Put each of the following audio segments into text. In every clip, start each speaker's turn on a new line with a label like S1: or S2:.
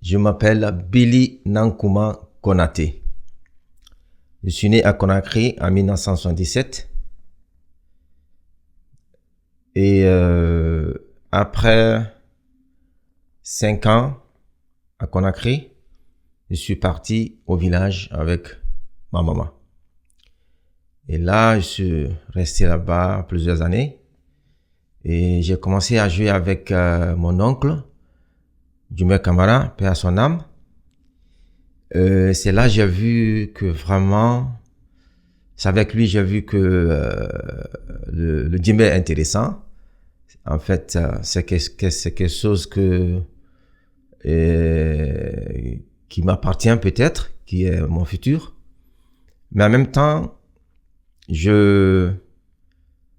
S1: Je m'appelle Billy Nankouma Konaté. Je suis né à Conakry en 1977. Et après 5 ans à Conakry, je suis parti au village avec ma maman. Et là, je suis resté là-bas plusieurs années. Et j'ai commencé à jouer avec mon oncle, Djumé Kamara, paix à son âme. C'est là que j'ai vu que vraiment, c'est avec lui j'ai vu que le djembé est intéressant. En fait, c'est quelque chose qui m'appartient peut-être, qui est mon futur. Mais en même temps, je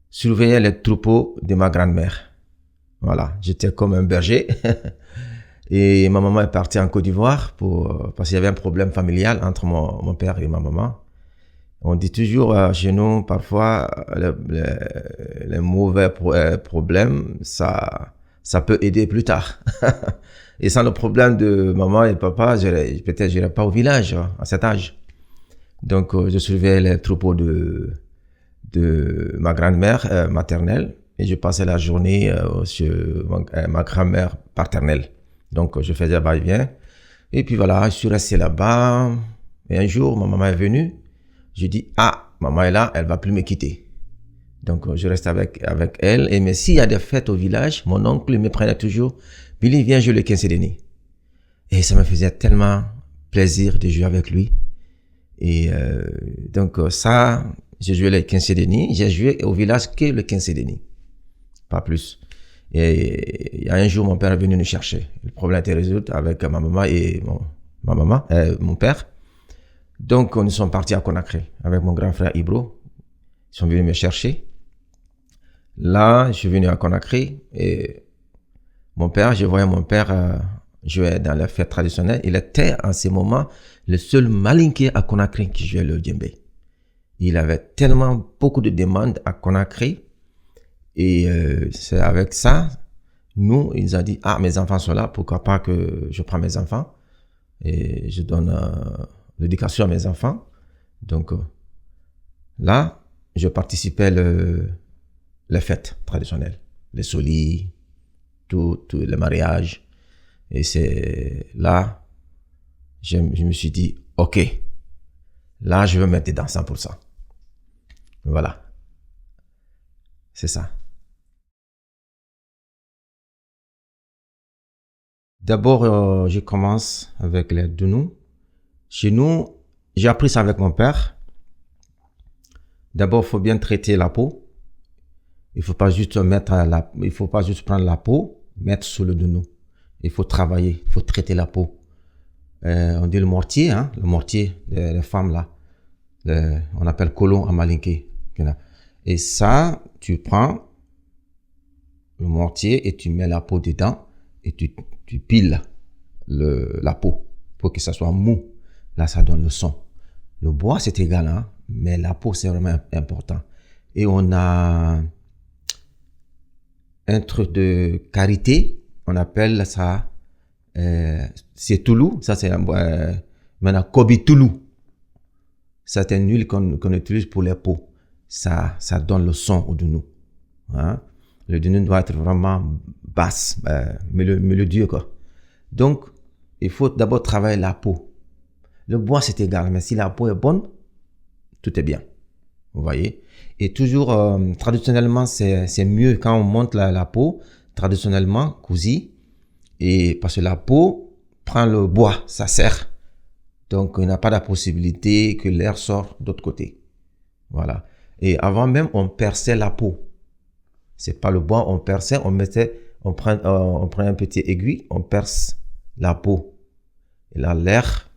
S1: surveillais les troupeaux de ma grand-mère. Voilà, j'étais comme un berger. Et ma maman est partie en Côte d'Ivoire parce qu'il y avait un problème familial entre mon père et ma maman. On dit toujours chez nous, parfois, les mauvais problèmes, ça peut aider plus tard. Et sans le problème de maman et papa, peut-être je n'irais pas au village à cet âge. Donc, je surveillais les troupeaux de ma grand-mère maternelle et je passais la journée chez ma grand-mère paternelle. Donc, je faisais va-et-vient. Et puis voilà, je suis resté là-bas. Et un jour, ma maman est venue. Je dis, maman est là, elle va plus me quitter. Donc, je reste avec elle. Mais s'il y a des fêtes au village, mon oncle me prenait toujours. Billy, viens jouer le 15 Denis. Et ça me faisait tellement plaisir de jouer avec lui. Et donc, ça, j'ai joué le 15 Denis. J'ai joué au village que le 15 Denis. Pas plus. Et il y a un jour, mon père est venu nous chercher. Le problème a été résolu avec ma maman et mon père. Donc, nous sommes partis à Conakry avec mon grand frère Ibro. Ils sont venus me chercher. Là, je suis venu à Conakry et je voyais mon père jouer dans les fêtes traditionnelles. Il était en ce moment le seul malinké à Conakry qui jouait le djembé. Il avait tellement beaucoup de demandes à Conakry. Et c'est avec ça, ils ont dit, mes enfants sont là, pourquoi pas que je prends mes enfants et je donne l'éducation à mes enfants. Donc là, je participais les fêtes traditionnelles, les solis, tous les mariages. Et c'est là, je me suis dit, ok, là, je veux mettre dedans 100%. Voilà. C'est ça. D'abord, je commence avec les dounous. Chez nous, j'ai appris ça avec mon père. D'abord, il faut bien traiter la peau. Il faut pas juste prendre la peau, mettre sur le dounou. Il faut travailler, il faut traiter la peau. On dit le mortier, le mortier des femmes là. On appelle colon en malinké. Et ça, tu prends le mortier et tu mets la peau dedans et tu piles la peau pour que ça soit mou. Là, ça donne le son. Le bois, c'est égal, mais la peau, c'est vraiment important. Et on a un truc de karité, on appelle ça, c'est Toulou, ça c'est maintenant Kobi Toulou. C'est une huile qu'on utilise pour les peaux. Ça donne le son au dounou. Le dounou doit être vraiment basse, mélodieux, quoi. Donc, il faut d'abord travailler la peau. Le bois, c'est égal, mais si la peau est bonne, tout est bien. Vous voyez? Et toujours, traditionnellement, c'est mieux quand on monte la peau, traditionnellement, cousu, et parce que la peau prend le bois, ça serre. Donc, il n'y a pas la possibilité que l'air sorte d'autre côté. Voilà. Et avant même, on perçait la peau. C'est pas le bois, on perçait, on prend un petit aiguille, on perce la peau. Et là, l'air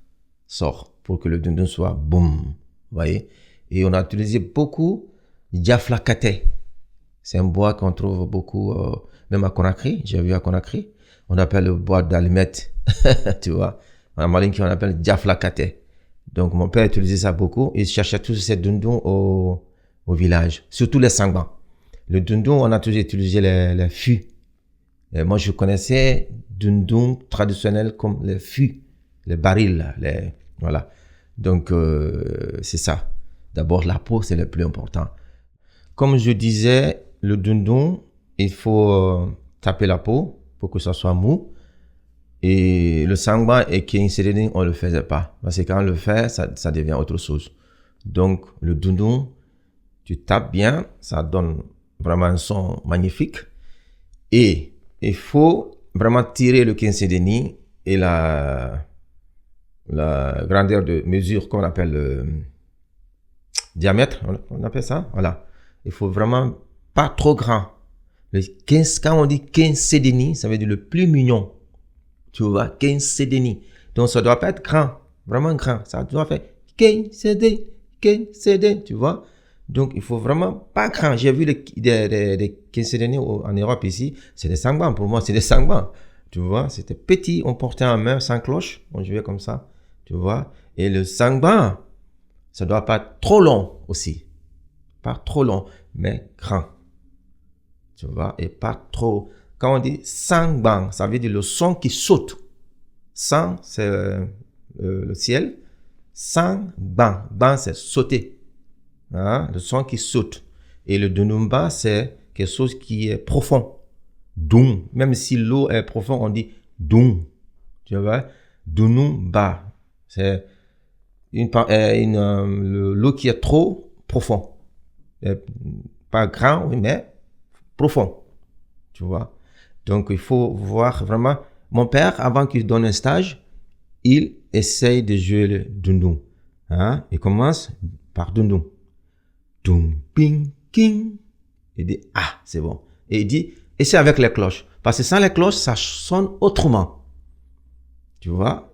S1: sort pour que le dounou soit boum. Vous voyez? Et on a utilisé beaucoup Diaflakate. C'est un bois qu'on trouve beaucoup, même à Conakry. J'ai vu à Conakry. On appelle le bois d'allumette. Tu vois? En malinké, on appelle Diaflakate. Donc, mon père utilisait ça beaucoup. Il cherchait tous ces doundous au village. Surtout les sangbans. Le doundou, on a toujours utilisé les fûts. Et moi, je connaissais dundun traditionnel comme les fûts, les barils, voilà. Donc, c'est ça. D'abord, la peau, c'est le plus important. Comme je disais, le dundun, il faut taper la peau pour que ça soit mou. Et le sangban et Kinsedeni, on ne le faisait pas. Parce que quand on le fait, ça devient autre chose. Donc, le dundun, tu tapes bien, ça donne vraiment un son magnifique. Et il faut vraiment tirer le Kinsedeni et la grandeur de mesure qu'on appelle le diamètre, on appelle ça, voilà. Il faut vraiment pas trop grand. Quand on dit Kinsedeni, ça veut dire le plus mignon. Tu vois, Kinsedeni. Donc, ça doit pas être grand, vraiment grand. Ça doit faire Kinsedeni, tu vois. Donc, il faut vraiment pas grand. J'ai vu des Kinsedeni en Europe ici. C'est des sangbans. Pour moi, c'est des sangbans. Tu vois, c'était petit. On portait en main sans cloche. On jouait comme ça. Tu vois. Et le sangban, ça doit pas être trop long aussi. Pas trop long, mais grand. Tu vois, et pas trop. Quand on dit sangban, ça veut dire le son qui saute. Sang, c'est le ciel. Sangban, ban, c'est sauter. Hein? Le son qui saute. Et le dunumba, c'est quelque chose qui est profond. Dun. Même si l'eau est profonde, on dit dun. Tu vois, dunumba. C'est l'eau qui est trop profond. Pas grand, oui, mais profond. Tu vois. Donc, il faut voir vraiment. Mon père, avant qu'il donne un stage, il essaye de jouer le dundun. Hein? Il commence par dundun. Dum, ping, king. Il dit, ah, c'est bon. Et il dit, essaye avec les cloches. Parce que sans les cloches, ça sonne autrement. Tu vois?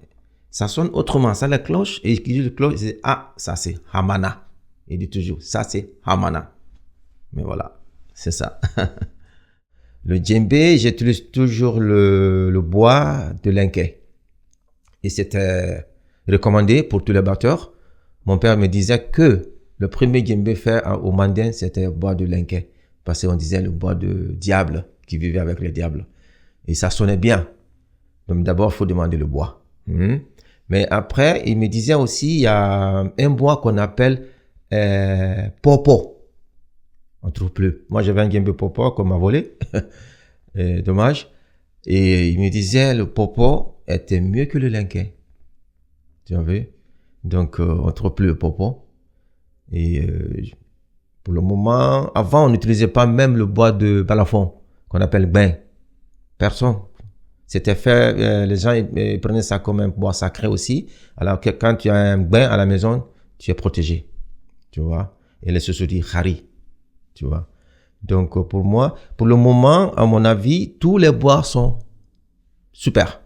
S1: Ça sonne autrement. Sans les cloches, et il dit les cloches, il dit, ah, ça c'est Hamana. Il dit toujours, ça c'est Hamana. Mais voilà, c'est ça. Le djembé, j'utilise toujours le bois de l'inquet. Et c'était recommandé pour tous les batteurs. Mon père me disait que le premier djembé fait au Mandin, c'était le bois de l'inquet. Parce qu'on disait le bois de diable, qui vivait avec les diables. Et ça sonnait bien. Donc d'abord, il faut demander le bois. Mais après, il me disait aussi, il y a un bois qu'on appelle popo. On ne trouve plus. Moi, j'avais un djembé popo qu'on m'a volé. Dommage. Et il me disait, le popo était mieux que le linquet. Tu as vu? Donc, on ne trouve plus le popo. Et pour le moment, avant, on n'utilisait pas même le bois de balafon, qu'on appelle bain. Personne. C'était fait, les gens ils prenaient ça comme un bois sacré aussi. Alors que quand tu as un bain à la maison, tu es protégé. Tu vois? Et les se dit khari. Tu vois? Donc, pour moi, pour le moment, à mon avis, tous les bois sont super.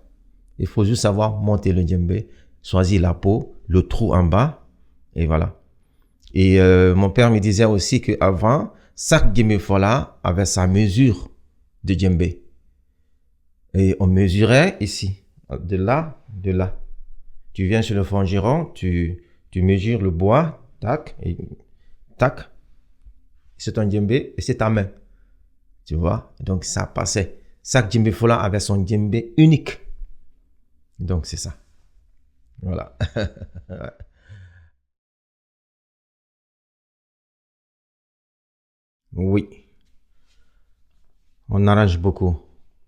S1: Il faut juste savoir monter le djembé, choisir la peau, le trou en bas, et voilà. Et mon père me disait aussi qu'avant, chaque djembé fola avait sa mesure de djembé. Et on mesurait ici, de là. Tu viens sur le forgeron, tu mesures le bois, tac, et tac. C'est ton djembé et c'est ta main. Tu vois? Donc, ça passait. Chaque djembé fola avait son djembé unique. Donc, c'est ça. Voilà. Oui. On arrange beaucoup.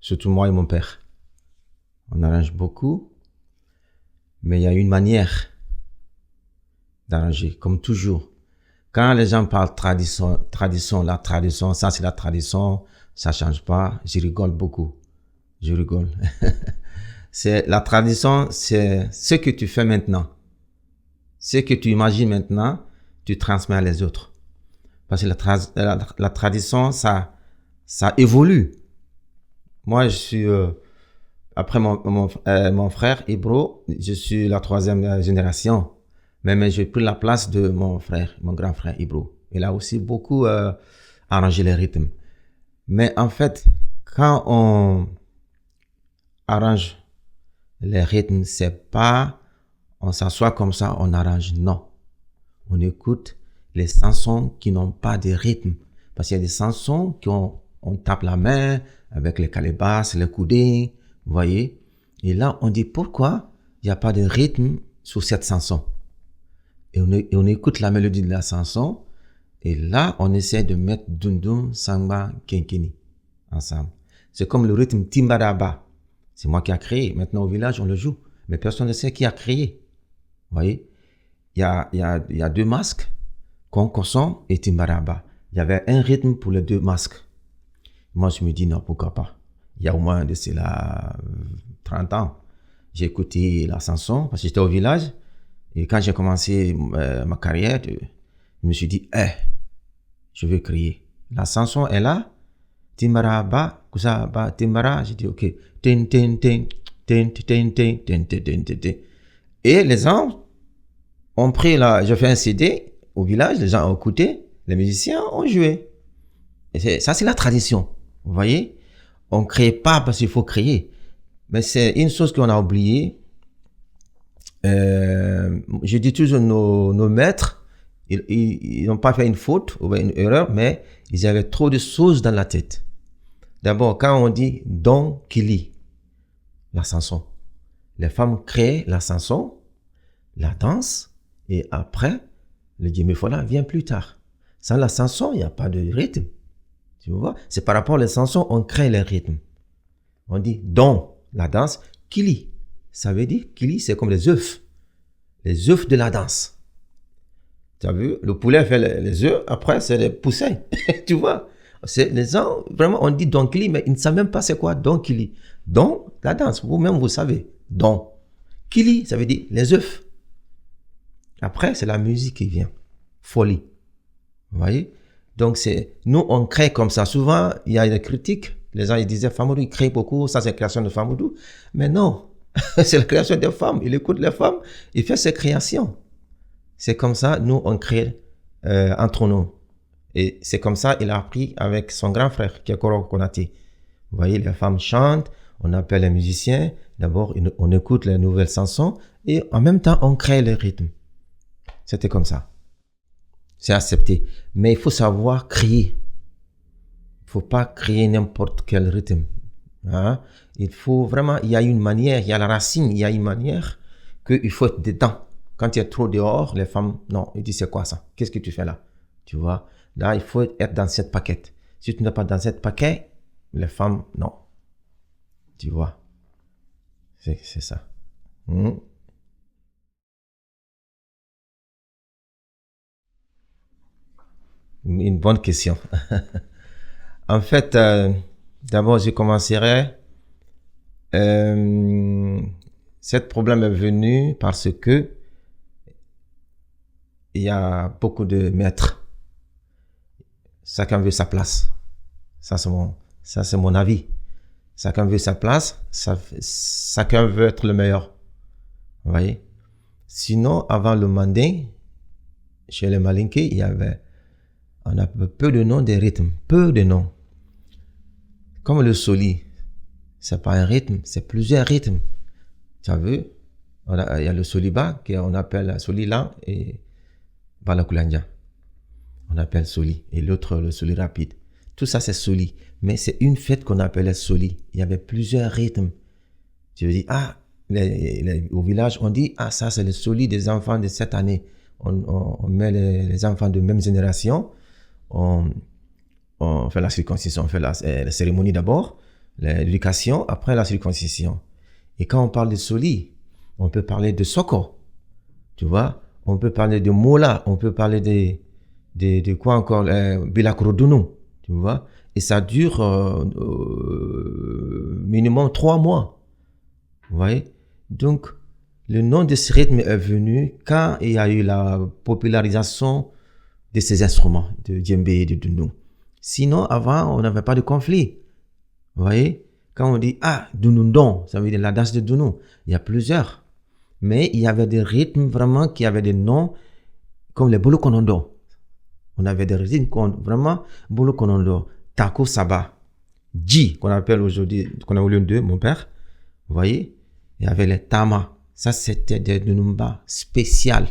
S1: Surtout moi et mon père. On arrange beaucoup. Mais il y a une manière d'arranger, comme toujours. Quand les gens parlent la tradition, ça c'est la tradition, ça change pas, je rigole beaucoup. Je rigole. C'est la tradition, c'est ce que tu fais maintenant. Ce que tu imagines maintenant, tu transmets à les autres. Parce que la tradition, ça évolue. Moi, je suis, après mon frère Ibro, je suis la 3e génération. Mais j'ai pris la place de mon frère, mon grand frère Ibro. Il a aussi beaucoup arrangé les rythmes. Mais en fait, quand on arrange les rythmes, c'est pas on s'assoit comme ça, on arrange. Non. On écoute les chansons qui n'ont pas de rythme. Parce qu'il y a des chansons qui ont on tape la main avec les calebasses, les coudées, vous voyez. Et là, on dit pourquoi il n'y a pas de rythme sur cette chanson. Et on écoute la mélodie de la chanson. Et là, on essaie de mettre dundun, samba, kenkeni ensemble. C'est comme le rythme timbaraba. C'est moi qui a créé. Maintenant, au village, on le joue. Mais personne ne sait qui a créé. Vous voyez, il y a deux masques, Konkoson et timbaraba. Il y avait un rythme pour les deux masques. Moi, je me dis non, pourquoi pas. Il y a au moins de cela 30 ans. J'ai écouté la chanson parce que j'étais au village. Et quand j'ai commencé ma carrière, je me suis dit, je vais crier. La chanson est là. Timbaraba, kusaba, timbara. J'ai dit, ok. Tin, tin, tin, tin, tin, tin, tin, tin, tin, tin. Et les gens ont pris je fais un CD au village, les gens ont écouté, les musiciens ont joué. Et ça, c'est la tradition. Vous voyez? On ne crée pas parce qu'il faut créer. Mais c'est une chose qu'on a oubliée. Je dis toujours nos maîtres, ils n'ont pas fait une faute ou une erreur, mais ils avaient trop de choses dans la tête. D'abord, quand on dit Don Kili, la chanson, les femmes créent la chanson, la danse, et après, le Djemé-Fola vient plus tard. Sans la chanson, il n'y a pas de rythme. Tu vois? C'est par rapport aux chansons, on crée les rythmes. On dit Don, la danse, Kili. Ça veut dire, Kili, c'est comme les œufs de la danse. Tu as vu, le poulet fait les œufs, après c'est les poussins. Tu vois, c'est les gens, vraiment, on dit Don Kili, mais ils ne savent même pas c'est quoi Don Kili. Don, la danse, vous-même vous savez. Don. Kili, ça veut dire les œufs. Après, c'est la musique qui vient. Folie. Vous voyez? Donc, nous, on crée comme ça. Souvent, il y a des critiques. Les gens, ils disaient, Famoudou, il crée beaucoup, ça c'est la création de Famoudou. Mais non, c'est la création des femmes. Il écoute les femmes, il fait ses créations. C'est comme ça, nous, on crée entre nous. Et c'est comme ça, il a appris avec son grand frère, qui est Koro Konati. Vous voyez, les femmes chantent, on appelle les musiciens. D'abord, on écoute les nouvelles chansons et en même temps, on crée le rythme. C'était comme ça. C'est accepté. Mais il faut savoir crier. Il ne faut pas créer n'importe quel rythme. Hein? Il faut vraiment, il y a une manière, il y a la racine, il y a une manière qu'il faut être dedans. Quand il y a trop dehors, les femmes, non, ils disent c'est quoi ça? Qu'est-ce que tu fais là? Tu vois? Là, il faut être dans cette paquette. Si tu n'es pas dans cette paquet, les femmes, non. Tu vois? C'est ça. Une bonne question. En fait, d'abord, je commencerai. Ce problème est venu parce que il y a beaucoup de maîtres. Chacun veut sa place. Ça, c'est mon avis. Chacun veut sa place. Chacun veut être le meilleur. Vous voyez? Sinon, avant le manding, chez les Malinké, on a peu de noms des rythmes. Peu de noms. Comme le soli. C'est pas un rythme, c'est plusieurs rythmes. Tu as vu? Il y a le soliba, qu'on appelle solilan et balakulanja. On appelle soli. Et l'autre, le soli rapide. Tout ça, c'est soli. Mais c'est une fête qu'on appelait soli. Il y avait plusieurs rythmes. Tu veux dire, au village, on dit, ça, c'est le soli des enfants de cette année. On met les enfants de même génération. On fait la circoncision. On fait la cérémonie d'abord. L'éducation, après la circoncision. Et quand on parle de soli, on peut parler de soko. Tu vois? On peut parler de mola. On peut parler de quoi encore? Bilakrodunu. Tu vois? Et ça dure minimum 3 mois. Vous voyez? Donc, le nom de ce rythme est venu quand il y a eu la popularisation de ces instruments, de djembé et de dunu. Sinon, avant, on n'avait pas de conflit. Vous voyez? Quand on dit, dunundon, ça veut dire la danse de dunu. Il y a plusieurs. Mais il y avait des rythmes vraiment qui avaient des noms comme les bolokonondo. On avait des rythmes vraiment bolokonondo. Tako Saba. Ji, qu'on appelle aujourd'hui, qu'on a au lieu de mon père. Vous voyez? Il y avait les Tama. Ça, c'était des dunumba spéciales.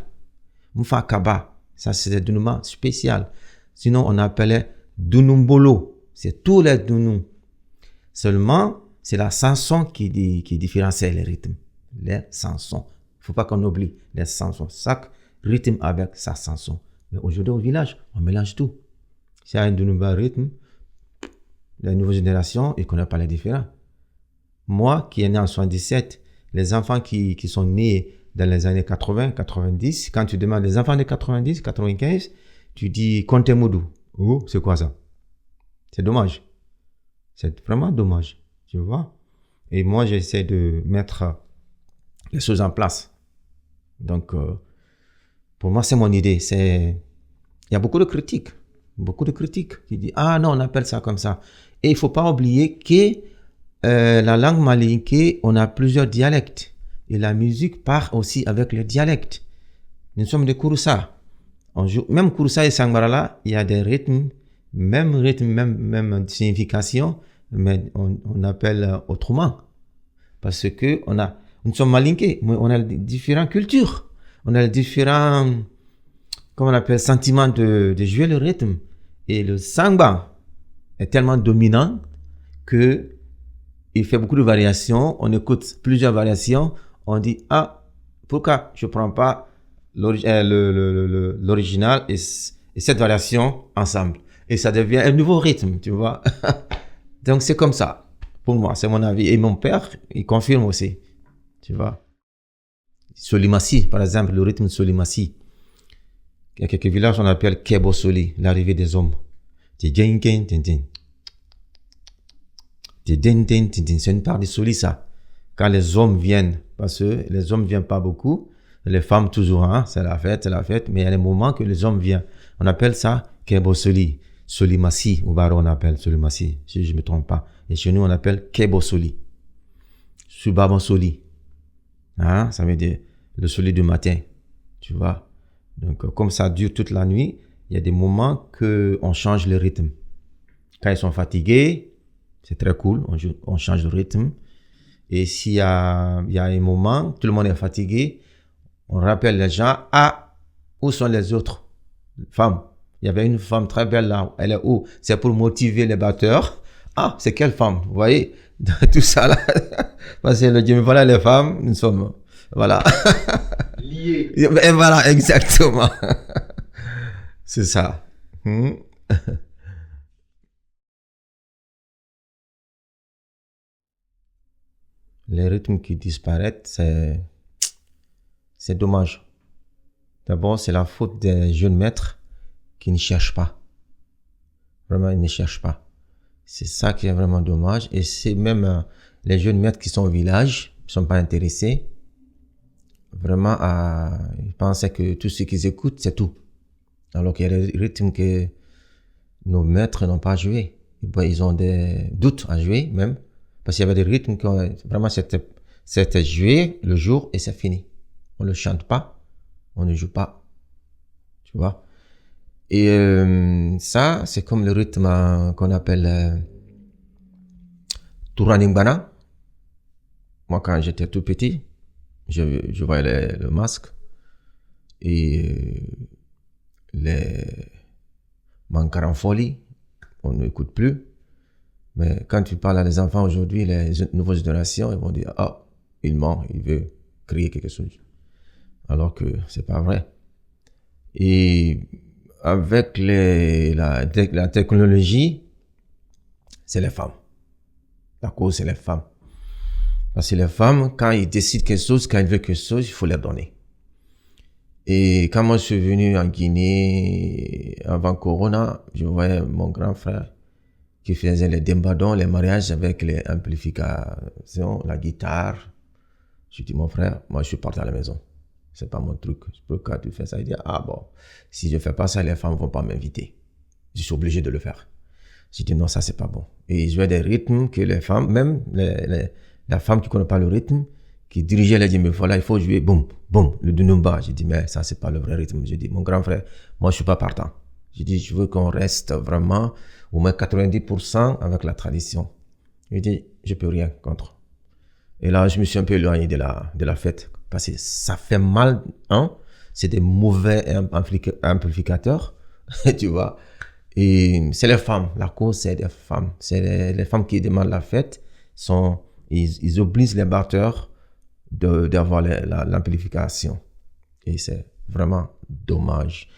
S1: Mfakaba. Ça, c'était des dunumba spéciales. Sinon, on appelait Dunumbolo. C'est tous les Dounous. Seulement, c'est la chanson qui différencie les rythmes. Les chansons. Il ne faut pas qu'on oublie les chansons. Chaque rythme avec sa chanson. Mais aujourd'hui, au village, on mélange tout. S'il y a un Dounouba rythme, la nouvelle génération, ils ne connaissent pas les différents. Moi, qui est né en 77, les enfants qui sont nés dans les années 80, 90, quand tu demandes les enfants de 90, 95, tu dis Conte Moudou. Oh, c'est quoi ça? C'est dommage. C'est vraiment dommage. Tu vois? Et moi, j'essaie de mettre les choses en place. Donc, pour moi, c'est mon idée. Il y a beaucoup de critiques. Beaucoup de critiques qui disent ah non, on appelle ça comme ça. Et il ne faut pas oublier que la langue malinké, on a plusieurs dialectes. Et la musique part aussi avec les dialectes. Nous sommes des Kouroussa. Même Kouroussa et Sangbarala, il y a des rythmes, même signification, mais on appelle autrement. Parce que nous sommes malinké, mais on a différentes cultures. On a différents, comment on appelle, sentiments de jouer le rythme. Et le Sangba est tellement dominant que il fait beaucoup de variations. On écoute plusieurs variations. On dit, ah, pourquoi je ne prends pas l'original et cette variation ensemble? Et ça devient un nouveau rythme, tu vois. Donc, c'est comme ça. Pour moi, c'est mon avis. Et mon père, il confirme aussi. Tu vois. Solimassi, par exemple, le rythme Solimassi. Il y a quelques villages, on appelle Kebo Soli, l'arrivée des hommes. C'est une part de Soli, ça. Quand les hommes viennent, parce que les hommes ne viennent pas beaucoup, les femmes toujours, hein, c'est la fête, mais il y a des moments que les hommes viennent. On appelle ça Kebo Soli, Solimassi, au Baro on appelle Solimassi, si je ne me trompe pas. Et chez nous, on appelle Kebo Soli, Subabon Soli. Hein, ça veut dire le Soli du matin, tu vois. Donc, comme ça dure toute la nuit, il y a des moments qu'on change le rythme. Quand ils sont fatigués, c'est très cool, on change de rythme. Et s'il y a un moment, tout le monde est fatigué, on rappelle les gens, ah, où sont les autres femmes? Il y avait une femme très belle là, elle est où? C'est pour motiver les batteurs. Ah, c'est quelle femme? Vous voyez, tout ça là. Parce que le Dieu, voilà les femmes, nous sommes, voilà.
S2: Liés.
S1: Et voilà, exactement. C'est ça. Les rythmes qui disparaissent, c'est dommage. D'abord, c'est la faute des jeunes maîtres qui ne cherchent pas. Vraiment, ils ne cherchent pas. C'est ça qui est vraiment dommage. Et c'est même les jeunes maîtres qui sont au village, ne sont pas intéressés. Vraiment, ils pensaient que tout ce qu'ils écoutent, c'est tout. Alors qu'il y a des rythmes que nos maîtres n'ont pas joué. Ils ont des doutes à jouer même. Parce qu'il y avait des rythmes qui vraiment c'était joué le jour et c'est fini. On ne le chante pas, on ne joue pas. Tu vois. Et ça, c'est comme le rythme qu'on appelle Touraningbana. Moi, quand j'étais tout petit, je voyais le masque et les Mankaranfoli, on n'écoute plus. Mais quand tu parles à des enfants aujourd'hui, les nouvelles générations, ils vont dire « Ah, il ment, il veut créer quelque chose. » Alors que c'est pas vrai. Et avec la technologie, c'est les femmes. La cause, c'est les femmes. Parce que les femmes, quand ils décident quelque chose, quand ils veulent quelque chose, il faut leur donner. Et quand moi je suis venu en Guinée, avant Corona, je voyais mon grand frère qui faisait les dembadons, les mariages avec les amplifications, la guitare. Je dis, mon frère, moi je suis parti à la maison. C'est pas mon truc. Pourquoi tu fais ça? Il dit, ah bon, si je fais pas ça, les femmes vont pas m'inviter. Je suis obligé de le faire. Je dis, non, ça c'est pas bon. Et je jouais des rythmes que les femmes, même la femme qui connaît pas le rythme, qui dirigeait, elle a dit, mais voilà, il faut jouer, boum, boum, le dunumba. J'ai dit, mais ça c'est pas le vrai rythme. J'ai dit, mon grand frère, moi je suis pas partant. J'ai dit, je veux qu'on reste vraiment au moins 90% avec la tradition. Il dit, je peux rien contre. Et là, je me suis un peu éloigné de la fête. Parce que ça fait mal, hein. C'est des mauvais amplificateurs, tu vois. Et c'est les femmes. La cause, c'est des femmes. C'est les femmes qui demandent la fête. Ils obligent les batteurs d'avoir l'amplification. Et c'est vraiment dommage.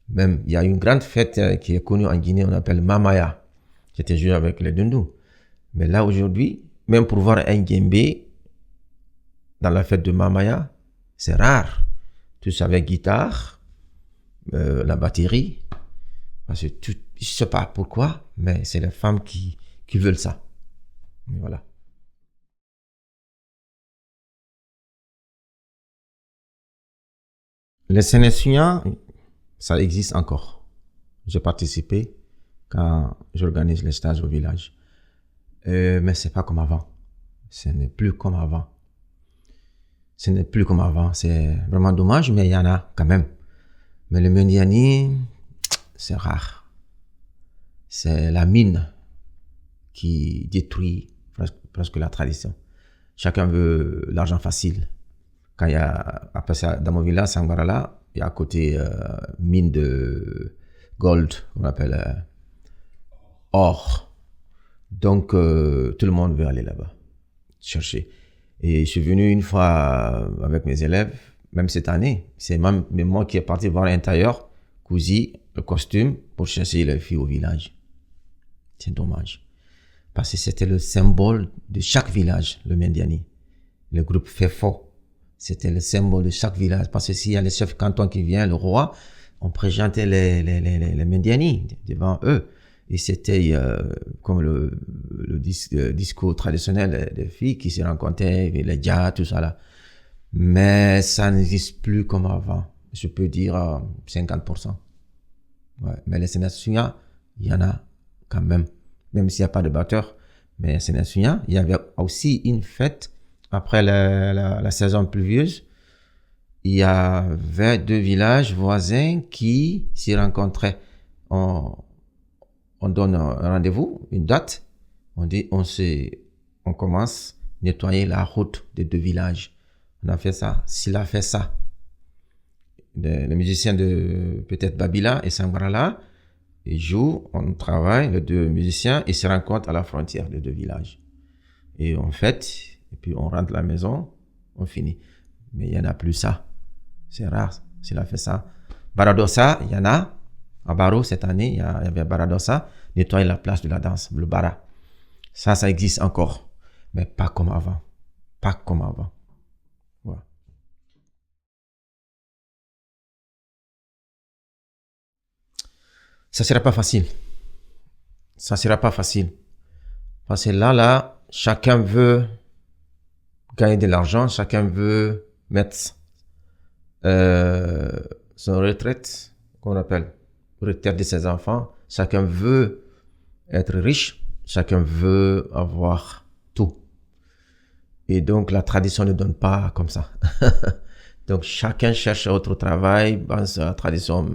S1: Même, il y a une grande fête qui est connue en Guinée, on appelle Mamaya. C'était joué avec les Dundou. Mais là, aujourd'hui, même pour voir un djembé dans la fête de Mamaya, c'est rare. Tous avec guitare, la batterie. Parce que je ne sais pas pourquoi, mais c'est les femmes qui veulent ça. Et voilà. Les Sénéciens, ça existe encore. J'ai participé quand j'organise les stages au village. Mais c'est pas comme avant. Ce n'est plus comme avant. Ce n'est plus comme avant. C'est vraiment dommage, mais il y en a quand même. Mais le Mendiani, c'est rare. C'est la mine qui détruit presque la tradition. Chacun veut l'argent facile. Quand il y a, après ça, dans mon village, Sangbarala, il y a à côté mine de gold, qu'on appelle or. Donc, tout le monde veut aller là-bas, chercher. Et je suis venu une fois avec mes élèves, même cette année. C'est même moi qui est parti voir l'intérieur, cousu le costume pour chercher les filles au village. C'est dommage. Parce que c'était le symbole de chaque village, le Mendiani. Le groupe FEFO. C'était le symbole de chaque village. Parce que s'il y a le chef canton qui vient, le roi, on présentait les Mendiani devant eux. Et c'était comme le discours traditionnel des filles qui se rencontraient, les djas, tout ça là. Mais ça n'existe plus comme avant. Je peux dire 50%. Ouais. Mais les Sénéciens, il y en a quand même. Même s'il n'y a pas de batteur. Mais les Sénéciens, il y avait aussi une fête après la saison pluvieuse. Il y avait 2 villages voisins qui s'y rencontraient. On donne un rendez-vous, une date. On dit, on commence à nettoyer la route des 2 villages. On a fait ça. S'il a fait ça, les musiciens de peut-être Babila et Sangbarala, ils jouent, on travaille, les 2 musiciens, ils se rencontrent à la frontière des 2 villages. Et on fête, et puis on rentre à la maison, on finit. Mais il n'y en a plus ça. C'est rare s'il a fait ça. Baradossa, il y en a. À Baro, cette année, il y avait Baradossa, nettoyer la place de la danse, le Bara. Ça existe encore. Mais pas comme avant. Pas comme avant. Ouais. Ça sera pas facile. Ça sera pas facile. Parce que là, chacun veut gagner de l'argent, chacun veut mettre son retraite, qu'on appelle retraite de ses enfants. Chacun veut être riche, chacun veut avoir tout. Et donc, la tradition ne donne pas comme ça. Donc, chacun cherche autre travail, pense à la tradition,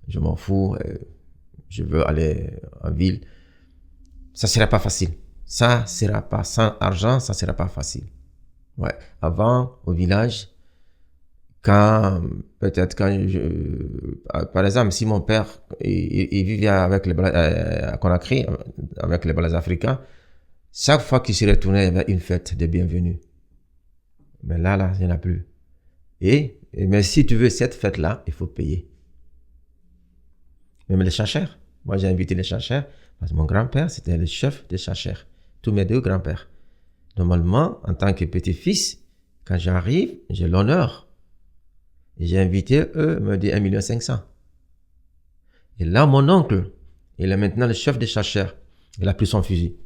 S1: je m'en fous, je veux aller en ville. Ça sera pas facile. Ça sera pas, sans argent, ça sera pas facile. Ouais. Avant, au village, par exemple, si mon père, il vivait avec les à Conakry, avec les Blas africains, chaque fois qu'il se retournait, il y avait une fête de bienvenue. Mais là, il n'y en a plus. Mais si tu veux cette fête-là, il faut payer. Même les chachères. Moi, j'ai invité les chachères parce que mon grand-père, c'était le chef des chachères. Tous mes 2 grands-pères. Normalement, en tant que petit-fils, quand j'arrive, j'ai l'honneur. Et j'ai invité, eux, me dit 1,5 million. Et là, mon oncle, il est maintenant le chef des chachères. Il a pris son fusil.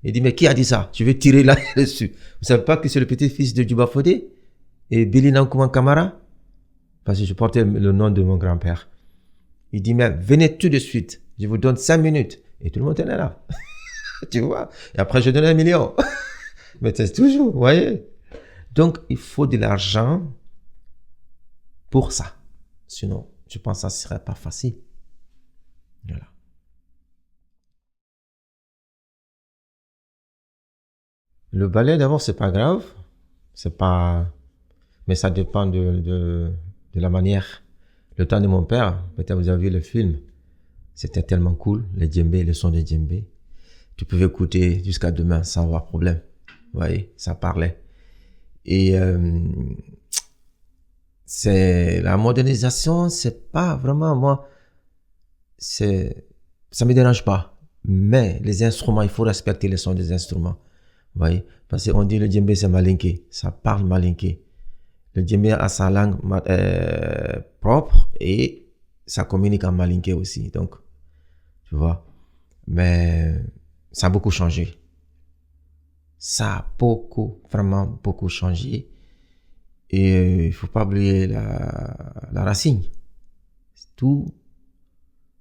S1: Il dit, mais qui a dit ça? Je vais tirer là-dessus. Vous savez pas que c'est le petit-fils de Djuba Fodé et Billy Nankouman Kamara? Parce que je portais le nom de mon grand-père. Il dit, mais venez tout de suite. Je vous donne 5 minutes. Et tout le monde est là. Tu vois? Et après, je donne 1 million. Mais c'est toujours, vous voyez? Donc, il faut de l'argent pour ça. Sinon, je pense que ça ne serait pas facile. Voilà. Le ballet, d'abord, c'est pas grave. C'est pas... Mais ça dépend de la manière. Le temps de mon père, peut-être vous avez vu le film. C'était tellement cool, les djembés, le son des djembés. Tu pouvais écouter jusqu'à demain sans avoir problème. Vous voyez, ça parlait. Et c'est la modernisation, c'est pas vraiment moi, ça me dérange pas. Mais les instruments, il faut respecter les sons des instruments. Vous voyez, parce qu'on dit le djembé c'est malinké, ça parle malinké. Le djembé a sa langue propre et ça communique en malinké aussi. Donc, tu vois, mais ça a beaucoup changé. Ça a vraiment beaucoup changé. Et il faut pas oublier la racine. Tous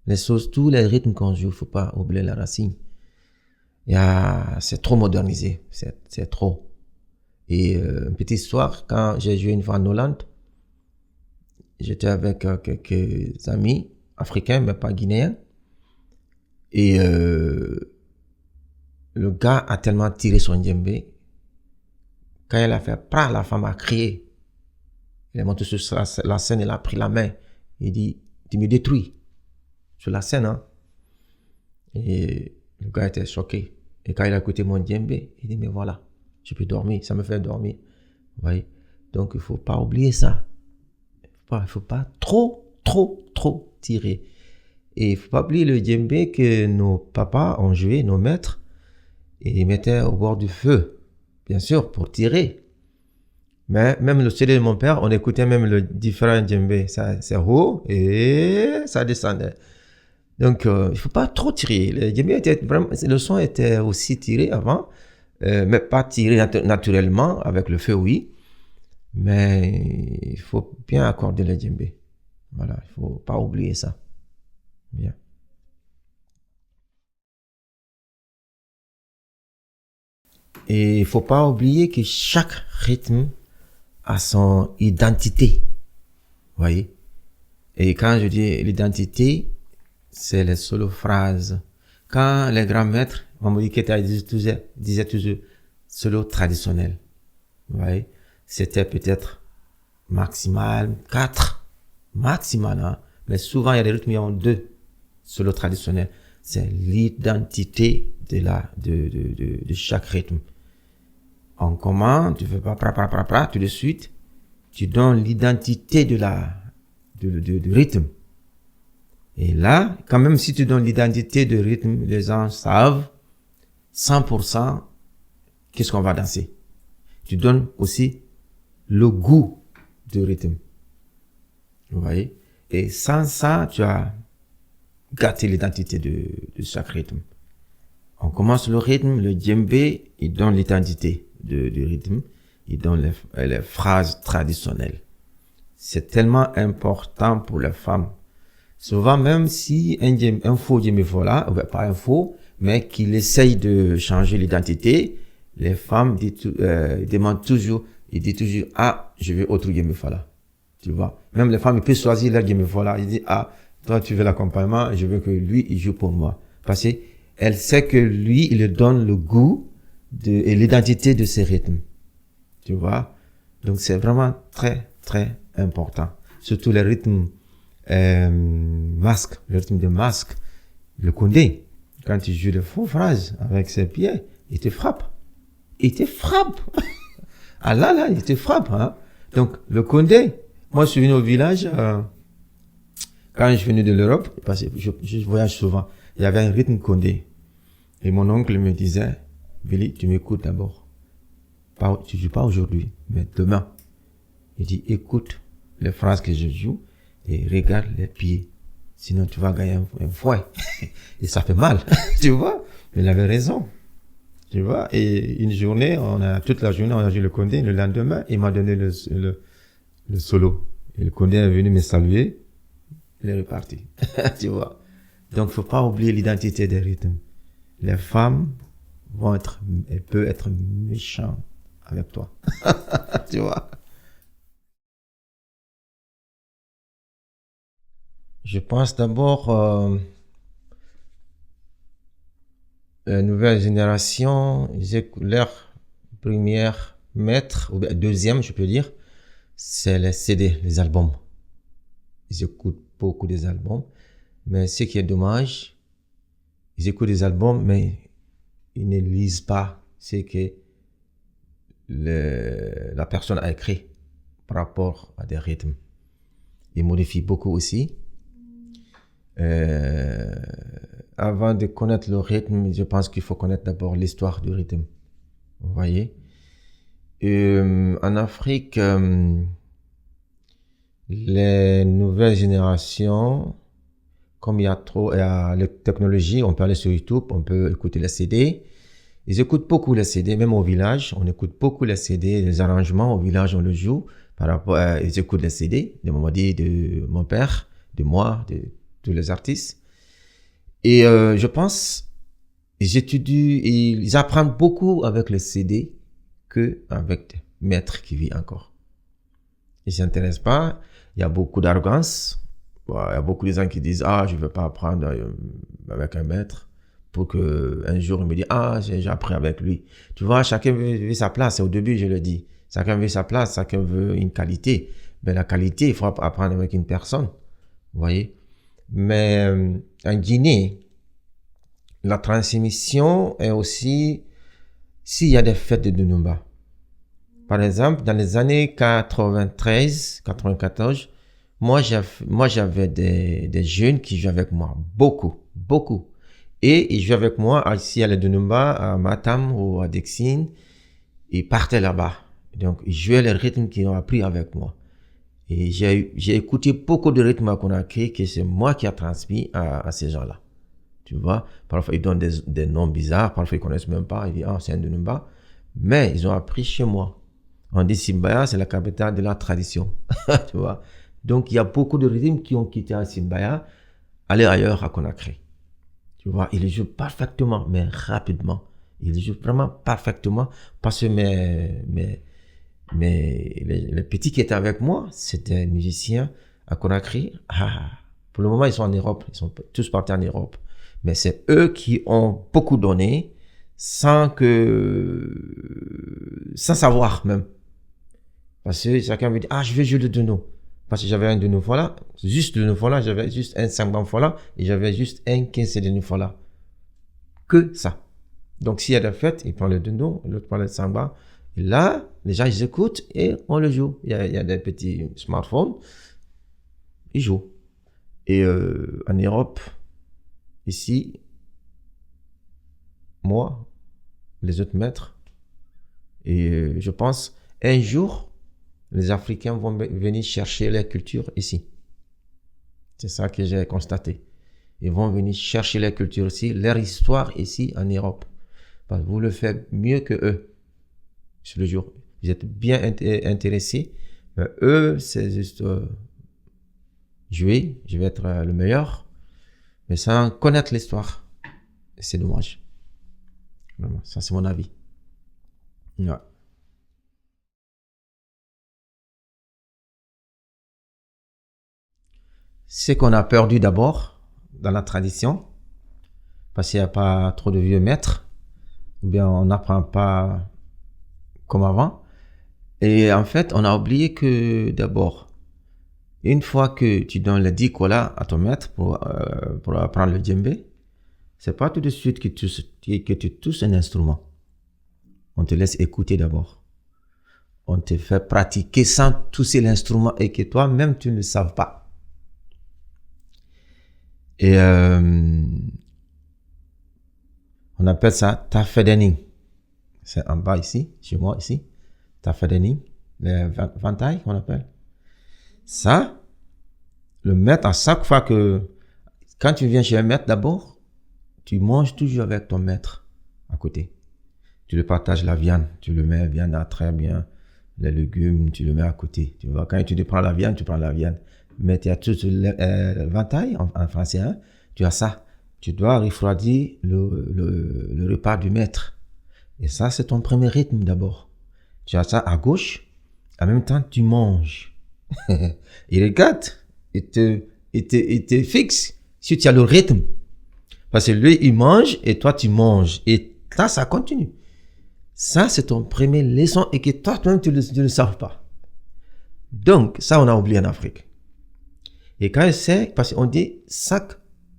S1: les rythmes qu'on joue, il faut pas oublier la racine. C'est trop modernisé, c'est trop. Et une petite histoire, quand j'ai joué une fois en Hollande, j'étais avec quelques amis africains, mais pas guinéens. Et le gars a tellement tiré son djembé, quand il a fait pra, la femme a crié. Il est monté sur la scène, il a pris la main. Il dit, tu me détruis. Sur la scène, hein. Et le gars était choqué. Et quand il a écouté mon djembé, il dit, mais voilà, je peux dormir, ça me fait dormir. Vous voyez? Donc, il faut pas oublier ça. Il faut pas trop tirer. Et il faut pas oublier le djembé que nos papas ont joué, nos maîtres, et ils mettaient au bord du feu, bien sûr, pour tirer. Mais même le CD de mon père, on écoutait même le différent djembé. C'est haut et ça descendait. Donc, il faut pas trop tirer. Le djembé était vraiment, le son était aussi tiré avant, mais pas tiré naturellement avec le feu, oui. Mais il faut bien accorder le djembé. Voilà, il faut pas oublier ça. Bien. Et il faut pas oublier que chaque rythme a son identité. Vous voyez? Et quand je dis l'identité, c'est les solo phrases. Quand les grands maîtres, Mamoudi Keita disait toujours solo traditionnel. Vous voyez? C'était peut-être maximal 4, maximal, hein? Mais souvent il y a des rythmes qui ont 2 solos traditionnels. C'est l'identité de chaque rythme. On commence, tu fais pas, tout de suite, tu donnes l'identité du rythme. Et là, quand même si tu donnes l'identité du rythme, les gens savent 100% qu'est-ce qu'on va danser. Tu donnes aussi le goût du rythme. Vous voyez? Et sans ça, tu as gâté l'identité de chaque rythme. On commence le rythme, le djembé, il donne l'identité du rythme, il donne les phrases traditionnelles. C'est tellement important pour les femmes. Souvent, même si un faux djembé voilà, pas un faux, mais qu'il essaye de changer l'identité, les femmes demandent toujours, ils disent toujours, ah, je veux autre djembé voilà. Tu vois? Même les femmes, ils peuvent choisir leur djembé voilà. Ils disent, ah, toi, tu veux l'accompagnement, je veux que lui, il joue pour moi. Parce que elle sait que lui, il lui donne le goût et l'identité de ses rythmes. Tu vois? Donc, c'est vraiment très important. Surtout les rythmes masques, le rythme de masque. Le Koundé, quand il joue les faux phrases avec ses pieds, il te frappe. Il te frappe. Ah là, il te frappe. Hein? Donc, le Koundé, moi, je suis venu au village, quand je suis venu de l'Europe, parce que je voyage souvent, il y avait un rythme Koundé. Et mon oncle me disait, Billy, tu m'écoutes d'abord. Tu joues pas aujourd'hui, mais demain. Il dit, écoute les phrases que je joue et regarde les pieds. Sinon, tu vas gagner un fouet. Et ça fait mal. Tu vois? Il avait raison. Tu vois? Et une journée, toute la journée, on a joué le Koundé. Le lendemain, il m'a donné le solo. Et le Koundé est venu me saluer. Il est reparti. Tu vois? Donc, faut pas oublier l'identité des rythmes. Les femmes elles peuvent être méchantes avec toi. Tu vois? Je pense d'abord, la nouvelle génération, leur première maître, ou bien deuxième, je peux dire, c'est les CD, les albums. Ils écoutent beaucoup des albums. Mais ce qui est dommage, ils écoutent des albums, mais ils ne lisent pas ce que la personne a écrit par rapport à des rythmes. Ils modifient beaucoup aussi. Avant de connaître le rythme, je pense qu'il faut connaître d'abord l'histoire du rythme. Vous voyez? En Afrique, les nouvelles générations, comme il y a les technologies, on peut aller sur YouTube, on peut écouter les CD. Ils écoutent beaucoup les CD, même au village, on écoute beaucoup les CD, les arrangements au village, on le joue. Par rapport ils écoutent les CD de Mamadi, de mon père, de moi, de tous les artistes. Et je pense, ils apprennent beaucoup avec les CD qu'avec des maîtres qui vivent encore. Ils ne s'intéressent pas, il y a beaucoup d'arrogance. Il y a beaucoup de gens qui disent « Ah, je ne veux pas apprendre avec un maître pour qu'un jour il me dise « Ah, j'ai appris avec lui. » Tu vois, chacun veut sa place. Au début, je le dis. Chacun veut sa place, chacun veut une qualité. Mais la qualité, il faut apprendre avec une personne. Vous voyez? Mais en Guinée, la transmission est aussi s'il y a des fêtes de Dunumba. Par exemple, dans les années 93, 94, moi j'avais des jeunes qui jouaient avec moi. Beaucoup. Et ils jouaient avec moi ici à la Dunumba, à Matam ou à Dexine. Ils partaient là-bas. Donc, ils jouaient les rythmes qu'ils ont appris avec moi. Et j'ai écouté beaucoup de rythmes à Conakry que c'est moi qui a transmis à ces gens-là. Tu vois, parfois ils donnent des noms bizarres, parfois ils connaissent même pas, ils disent « Ah, c'est un Dunumba ». Mais ils ont appris chez moi. On dit Simbaya, c'est la capitale de la tradition. Tu vois. Donc, il y a beaucoup de rythmes qui ont quitté à Simbaya, aller ailleurs à Conakry. Tu vois, ils jouent parfaitement, mais rapidement. Ils jouent vraiment parfaitement parce que les petits qui étaient avec moi, c'était des musiciens à Conakry. Pour le moment, ils sont en Europe. Ils sont tous partis en Europe. Mais c'est eux qui ont beaucoup donné sans savoir même. Parce que chacun me dit, ah, je vais jouer le Deno. Parce que j'avais un Deno Fola, juste le Deno Fola, j'avais juste un Sambam Fola et j'avais juste un 15 Deno Fola. Que ça. Donc, s'il y a des fêtes, il prend le Deno, l'autre prend le Samba. Et là, les gens, ils écoutent et on le joue. Il y a des petits smartphones. Ils jouent. Et en Europe, ici, moi, les autres maîtres, et je pense, un jour, les Africains vont venir chercher leur culture ici. C'est ça que j'ai constaté. Ils vont venir chercher leur culture ici, leur histoire ici en Europe. Parce que vous le faites mieux que eux. Sur le jour, vous êtes bien intéressés. Mais eux, c'est juste jouer, je vais être le meilleur. Mais sans connaître l'histoire. C'est dommage. Vraiment, ça c'est mon avis. Ouais. Ce qu'on a perdu d'abord dans la tradition, parce qu'il n'y a pas trop de vieux maîtres, ou bien on n'apprend pas comme avant. Et en fait, on a oublié que d'abord, une fois que tu donnes les 10 kolas à ton maître pour apprendre le djembé, c'est pas tout de suite que tu touches un instrument. On te laisse écouter d'abord. On te fait pratiquer sans toucher l'instrument et que toi-même tu ne le saves pas. Et on appelle ça tafedening. C'est en bas ici, chez moi ici. Tafedening, les ventailles qu'on appelle. Ça, le maître, à chaque fois quand tu viens chez un maître d'abord, tu manges toujours avec ton maître à côté. Tu le partages la viande, tu le mets viande très bien, les légumes, tu le mets à côté. Tu vois, quand tu prends la viande, tu prends la viande. Mais tu as tout le ventaille en français, hein? Tu as ça. Tu dois refroidir le repas du maître. Et ça, c'est ton premier rythme d'abord. Tu as ça à gauche, en même temps, tu manges. Il regarde, il te fixe si tu as le rythme. Parce que lui, il mange et toi, tu manges. Et là, ça continue. Ça, c'est ton premier leçon et que toi-même, tu ne le savais pas. Donc, ça, on a oublié en Afrique. Et quand c'est, parce qu'on dit chaque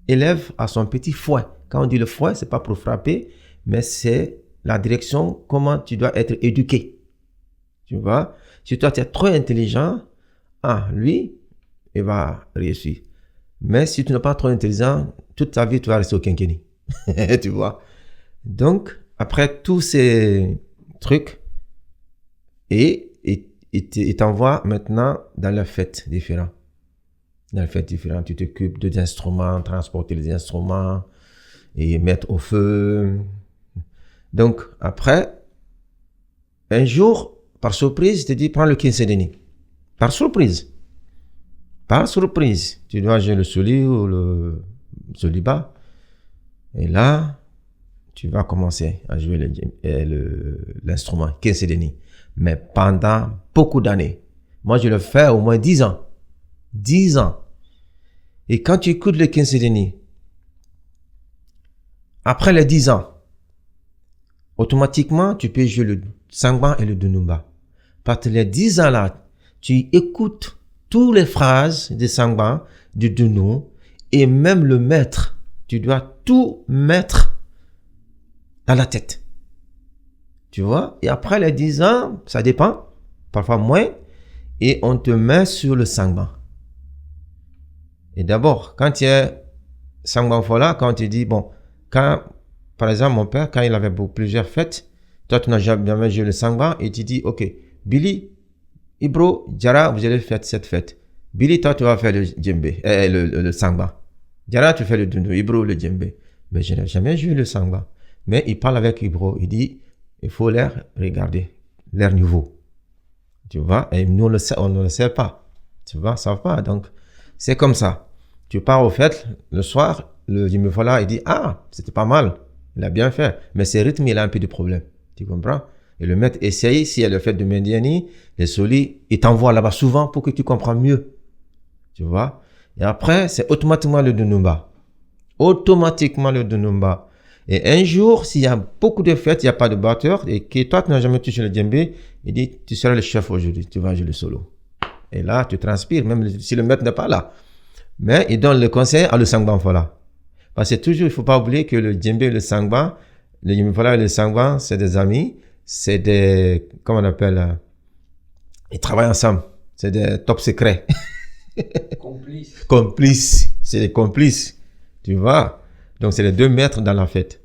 S1: élève à son petit fouet. Quand on dit le fouet, c'est pas pour frapper, mais c'est la direction, comment tu dois être éduqué. Tu vois? Si toi, tu es trop intelligent, lui, il va réussir. Mais si tu n'es pas trop intelligent, toute ta vie, tu vas rester au quinquennat. Tu vois? Donc, après tous ces trucs, il t'envoie maintenant dans leurs fêtes différentes. Dans les fêtes différentes, tu t'occupes des instruments, transporter les instruments et mettre au feu. Donc, après, un jour, par surprise, il te dit, prends le quinquennat. Par surprise. Par surprise. Tu dois jouer le soli ou le soliba. Et là, tu vas commencer à jouer l'instrument quinquennat. Mais pendant beaucoup d'années. Moi, je le fais au moins 10 ans. 10 ans. Et quand tu écoutes le quinquennat, après les 10 ans, automatiquement, tu peux jouer le sangban et le dunumba. Parce que les 10 ans là, tu écoutes toutes les phrases des sangban, du dunu, et même le maître, tu dois tout mettre dans la tête. Tu vois? Et après les 10 ans, ça dépend, parfois moins, et on te met sur le sangban. Et d'abord, quand tu es sangban fola, quand tu dis, bon, par exemple, mon père, quand il avait plusieurs fêtes, toi, tu n'as jamais joué le sangban, et tu dis, ok, Billy, Ibro, Jara, vous allez faire cette fête. Billy, toi, tu vas faire le djembé, le sangban. Jara, tu fais le dundu, Ibro, le djembé. Mais je n'ai jamais joué le sangban. Mais il parle avec Ibro, il dit, il faut l'air regarder, l'air nouveau. Tu vois, et nous, on ne le sait pas. Tu vois, ça va pas. Donc, c'est comme ça. Tu pars au fête, le soir, le djembé voilà, il dit, c'était pas mal. Il a bien fait. Mais ce rythme, il a un peu de problème. Tu comprends? Et le maître essaye, si elle le fait de Mendiani, les solis, il t'envoie là-bas souvent pour que tu comprennes mieux. Tu vois? Et après, c'est automatiquement le dunumba. Automatiquement le dunumba. Et un jour, s'il y a beaucoup de fêtes, il n'y a pas de batteur, et que toi, tu n'as jamais touché le djembé, il dit, tu seras le chef aujourd'hui, tu vas jouer le solo. Et là, tu transpires, même si le maître n'est pas là. Mais il donne le conseil à le sangban fola. Parce que toujours, il ne faut pas oublier que le djembé et le sangban, le djembé fola et le sangban, c'est des amis, c'est des, comment on appelle, ils travaillent ensemble. C'est des top secrets. Complices. C'est des complices. Tu vois? Donc, c'est les deux maîtres dans la fête.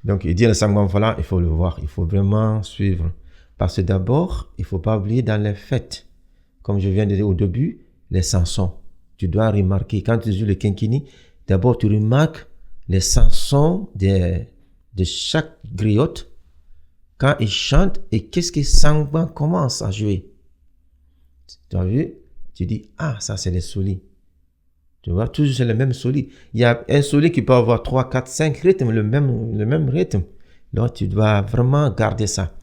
S1: Donc, il dit le sangban fola, il faut le voir. Il faut vraiment suivre. Parce que d'abord, il ne faut pas oublier dans les fêtes, comme je viens de dire au début, les chansons. Tu dois remarquer, quand tu joues le quinquennat, d'abord, tu remarques les chansons de chaque griotte, quand ils chantent, et qu'est-ce que sangban commence à jouer. Tu as vu? Tu dis, ça c'est les solis. Tu vois, toujours c'est le même soli. Il y a un soli qui peut avoir 3, 4, 5 rythmes, le même rythme. Donc, tu dois vraiment garder ça.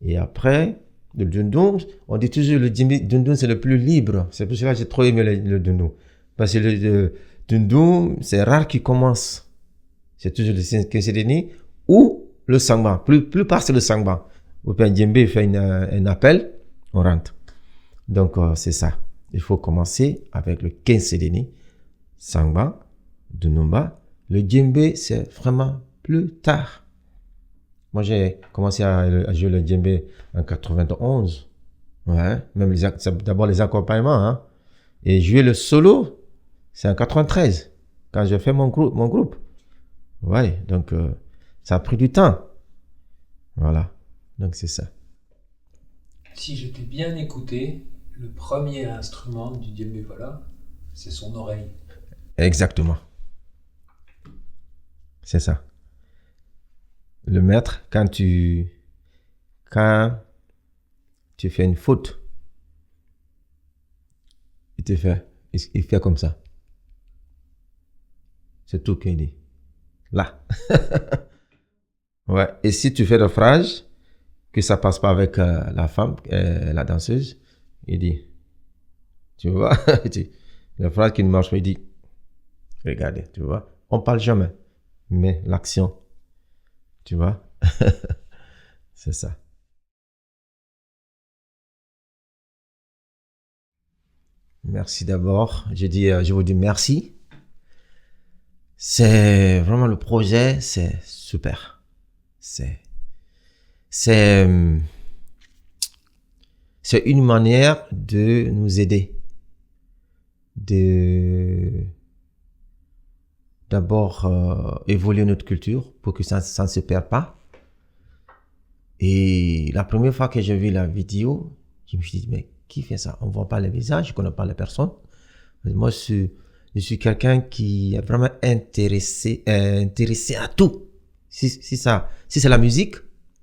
S1: Et après, le dundun, on dit toujours le dundun c'est le plus libre. C'est pour cela que j'ai trop aimé le dundun. Parce que le dundun, c'est rare qu'il commence. C'est toujours le quinquennat ou le sangban. Plus c'est le sangban. Ou bien djembé fait un appel, on rentre. Donc, c'est ça. Il faut commencer avec le quinquennat, sangban, dunumba. Le djembé, c'est vraiment plus tard. Moi, j'ai commencé à jouer le djembé en 91. Ouais, même c'est d'abord les accompagnements. Hein. Et jouer le solo, c'est en 93, quand j'ai fait mon groupe. Ouais, donc ça a pris du temps. Voilà, donc c'est ça.
S3: Si je t'ai bien écouté, le premier instrument du djembé voilà, c'est son oreille.
S1: Exactement. C'est ça. Le maître, quand tu fais une faute, il fait comme ça. C'est tout qu'il dit. Là. Ouais. Et si tu fais le phrase, que ça passe pas avec la femme, la danseuse, il dit, tu vois, la phrase qui ne marche pas, il dit, regardez, tu vois, on parle jamais, mais l'action, tu vois, c'est ça. Merci d'abord. Je vous dis merci. C'est vraiment le projet, c'est super. C'est c'est c'est une manière de nous aider, de d'abord évoluer notre culture pour que ça ne se perd pas. Et la première fois que j'ai vu la vidéo, je me suis dit, mais qui fait ça? On voit pas les visages, je connais pas les personnes. Moi, je suis quelqu'un qui est vraiment intéressé à tout. Si c'est la musique,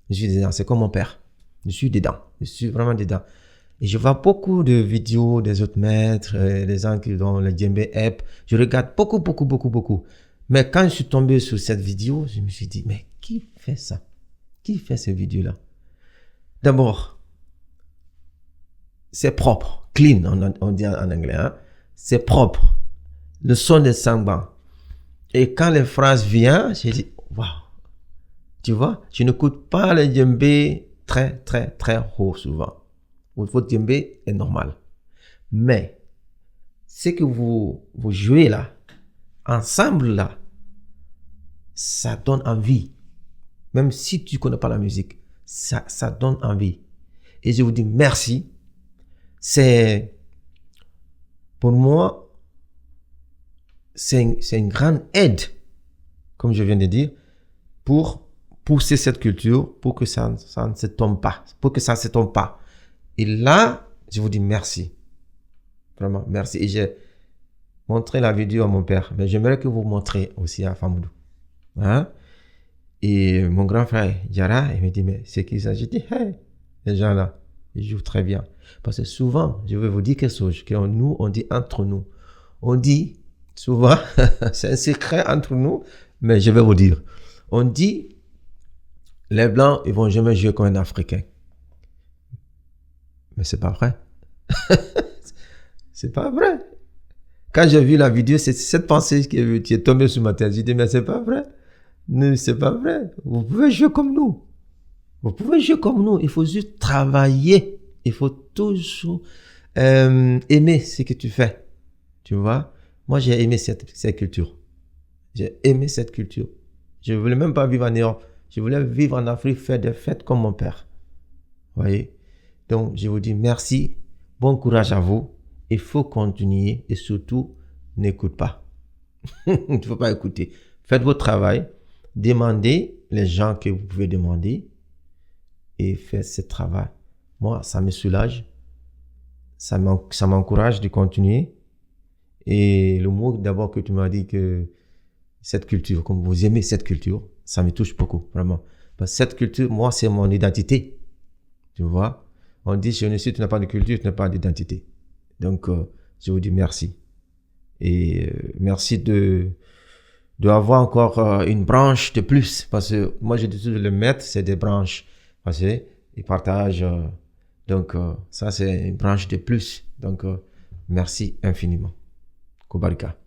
S1: je suis dedans. C'est comme mon père. Je suis dedans. Je suis vraiment dedans. Et je vois beaucoup de vidéos des autres maîtres, des gens qui ont le djembé app. Je regarde beaucoup. Mais quand je suis tombé sur cette vidéo, je me suis dit, mais qui fait ça? Qui fait ces vidéos-là? D'abord, c'est propre. Clean, on dit en anglais. Hein? C'est propre. Le son des samba. Et quand les phrases viennent, j'ai dit, waouh. Tu vois, je n'écoute pas le djembé très haut souvent. Votre djembé est normal. Mais, ce que vous jouez là, ensemble là, ça donne envie. Même si tu ne connais pas la musique, ça donne envie. Et je vous dis merci. C'est, pour moi, c'est une grande aide, comme je viens de dire, pour pousser cette culture, pour que ça ne se tombe pas. Pour que ça ne se tombe pas. Et là, je vous dis merci. Vraiment, merci. Et j'ai montré la vidéo à mon père. Mais j'aimerais que vous montrez aussi à Famoudou. Hein? Et mon grand frère, Yara, il me dit, mais c'est qui ça? J'ai dit, hey, les gens là, ils jouent très bien. Parce que souvent, je vais vous dire quelque chose, que nous, on dit entre nous. On dit, souvent, c'est un secret entre nous, mais je vais vous dire. On dit, les Blancs, ils vont jamais jouer comme un Africain. Mais c'est pas vrai. C'est pas vrai. Quand j'ai vu la vidéo, c'est cette pensée qui est tombée sur ma tête. J'ai dit, mais c'est pas vrai. Non, c'est pas vrai. Vous pouvez jouer comme nous. Vous pouvez jouer comme nous. Il faut juste travailler. Il faut toujours aimer ce que tu fais. Tu vois? Moi, j'ai aimé cette culture. J'ai aimé cette culture. Je voulais même pas vivre en Europe. Je voulais vivre en Afrique, faire des fêtes comme mon père. Vous voyez? Donc, je vous dis merci. Bon courage à vous. Il faut continuer et surtout, n'écoute pas. Il ne faut pas écouter. Faites votre travail. Demandez les gens que vous pouvez demander et faites ce travail. Moi, ça me soulage. Ça m'encourage de continuer. Et le mot d'abord que tu m'as dit que cette culture, comme vous aimez cette culture, ça me touche beaucoup, vraiment. Parce que cette culture, moi, c'est mon identité. Tu vois? On dit, si tu n'as pas de culture, tu n'as pas d'identité. Donc, je vous dis merci. Et merci d'avoir encore une branche de plus. Parce que moi, je dis toujours, le maître, c'est des branches. Parce qu'ils partagent. Donc, ça, c'est une branche de plus. Donc, merci infiniment. Kubarika.